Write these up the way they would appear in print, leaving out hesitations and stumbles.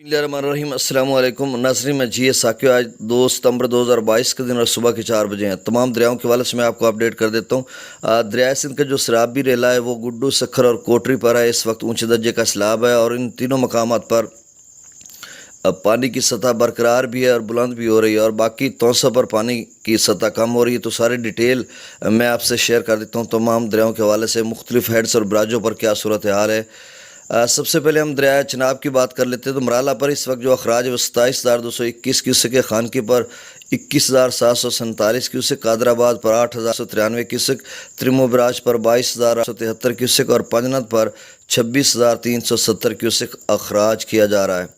बिस्मिल्लाहिर्रहमानिर्रहीम। अस्सलाम वालेकुम नाज़रीन, मैं जी साकिब। आज 2 सितंबर 2022 के दिन और सुबह के 4 बजे हैं। तमाम दरियाओं के हवाले से मैं आपको अपडेट कर देता हूँ। दरिया सिंध का जो सराबी रेला है वो गुड्डू, सखर और कोटरी पर है। इस वक्त ऊंचे दर्जे का सैलाब है और इन तीनों मकामात पर पानी की सतह बरकरार भी है और बुलंद भी हो रही है, और बाकी तौसा पर पानी की सतह कम हो रही है। तो सारी डिटेल मैं आपसे शेयर कर देता हूँ तमाम दरियाओं के हवाले से, मुख्तलिफ हेड्स और बराजों पर क्या सूरत हाल है। सबसे पहले हम दरिया चनाब की बात कर लेते हैं। तो मराला पर इस वक्त जो अखराज है वो 27,221 क्यूसेक है, खानकी पर 21,747 क्यूसेक, कादराबाद पर 8,193 क्यूसेक, त्रिमो बराज पर 22,873 क्यूसेक और पंजनद पर 26,370 क्यूसेक अखराज किया जा रहा है।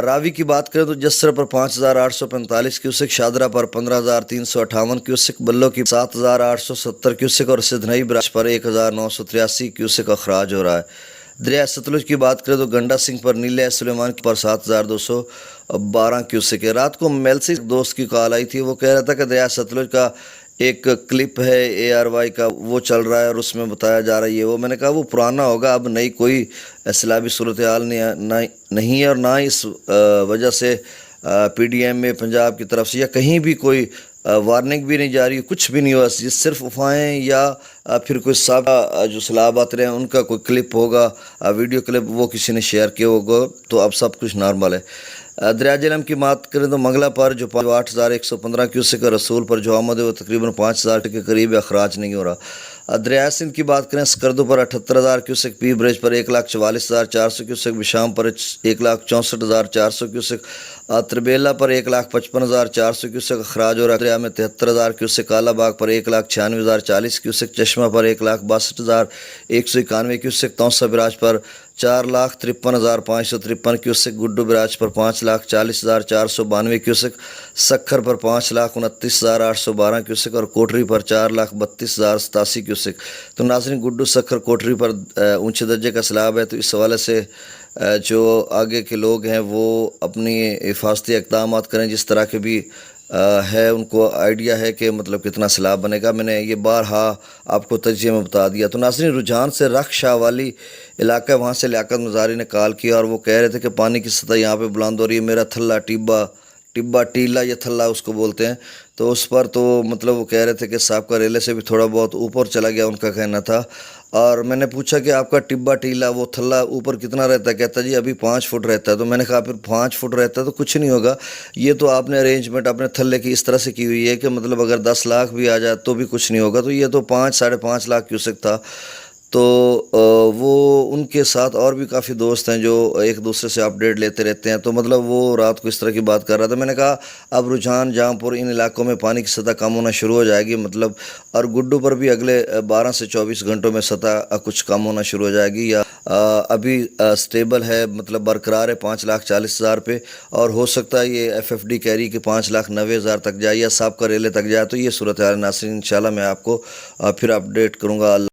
रावी की बात करें तो जसर पर 5,845 क्यूसेक, शादरा पर 15,358 क्यूसेक, बल्लो की 7,870 क्यूसेक और सिधनई बराज पर 1,983 क्यूसेक अखराज हो रहा है। दरिया सतलुज की बात करें तो गंडा सिंह पर नीले सुलेमान पर 7,212 क्यूसेक है। रात को मेलसी दोस्त की कॉल आई थी, वो कह रहा था कि दरिया सतलुज का एक क्लिप है ARY का, वो चल रहा है और उसमें बताया जा रहा है ये वो। मैंने कहा वो पुराना होगा, अब नई कोई सैलाबी सूरत हाल नहीं है, और ना इस वजह से PDM में पंजाब की तरफ से या कहीं भी कोई वार्निंग भी नहीं जा रही, कुछ भी नहीं हुआ। सिर्फ अफवाहें या फिर कोई साहब जो सैलाब आते रहे उनका कोई क्लिप होगा, वीडियो क्लिप, वो किसी ने शेयर किया होगा, तो अब सब कुछ नॉर्मल है। दरिया जेहलम की बात करें तो मंगला पर जो 8,115 क्यूसेक, रसूल पर जो आमद है वो तकरीबन 5,000 के करीब अखराज नहीं हो रहा। दरिया सिंध की बात करें स्कर्दो पर 78,000 क्यूसेक, पी ब्रिज पर 1,44,400 क्यूसेक, बिशाम पर 1,64,400 क्यूसेक, तरबेला पर 1,55,400 क्यूसेक अखराज हो रहा है। दरिया में 73,000 क्यूसेक, कालाबाग पर 1,96,040 क्यूसेक, चश्मा पर 1,62,191 क्यूसेक, तौसा बराज पर 4,53,553 क्यूसेक, गुड्डू बराज पर 5,40,492 क्यूसेक, सखर पर 5,29,812 क्यूसेक और कोटरी पर 4,32,087 क्यूसेक। तो नाज़रीन, गुड्डू, सखर, कोटरी पर ऊंचे दर्जे का सैलाब है। तो इस हवाले से जो आगे के लोग हैं वो अपनी हिफाजती इक़दाम करें, जिस तरह के भी है उनको आइडिया है कि मतलब कितना सैलाब बनेगा। मैंने ये बारहा आपको तजिए में बता दिया। तो नाज़रीन, रुझान से रख शाह वाली इलाका, वहाँ से लियाकत मज़ारी ने कॉल किया और वो कह रहे थे कि पानी की सतह यहाँ पे बुलंद हो रही है। मेरा थल्ला टिब्बा टीला या थल्ला उसको बोलते हैं, तो उस पर तो मतलब वो कह रहे थे कि साहब का रेले से भी थोड़ा बहुत ऊपर चला गया, उनका कहना था। और मैंने पूछा कि आपका टिब्बा टीला वो थल्ला ऊपर कितना रहता है, कहता जी अभी 5 फुट रहता है। तो मैंने कहा फिर 5 फुट रहता है तो कुछ नहीं होगा, ये तो आपने अरेंजमेंट अपने थल्ले की इस तरह से की हुई है कि मतलब अगर 10 लाख भी आ जाए तो भी कुछ नहीं होगा। तो ये तो 5-5.5 लाख क्यूसेक था। तो वो उनके साथ और भी काफ़ी दोस्त हैं जो एक दूसरे से अपडेट लेते रहते हैं। तो मतलब वो रात को इस तरह की बात कर रहा था। मैंने कहा अब रुझान जहाँपुर इन इलाकों में पानी की सतह कम होना शुरू हो जाएगी, मतलब, और गुड्डू पर भी अगले 12 से 24 घंटों में सतह कुछ कम होना शुरू हो जाएगी, या अभी स्टेबल है, मतलब बरकरार है 5,40,000 पे, और हो सकता है ये FFD कैरी के 5,90,000 तक जाए या साहब का रेले तक जाए। तो ये सूरत हाल नाज़रीन, इंशाल्लाह मैं आपको फिर अपडेट करूँगा।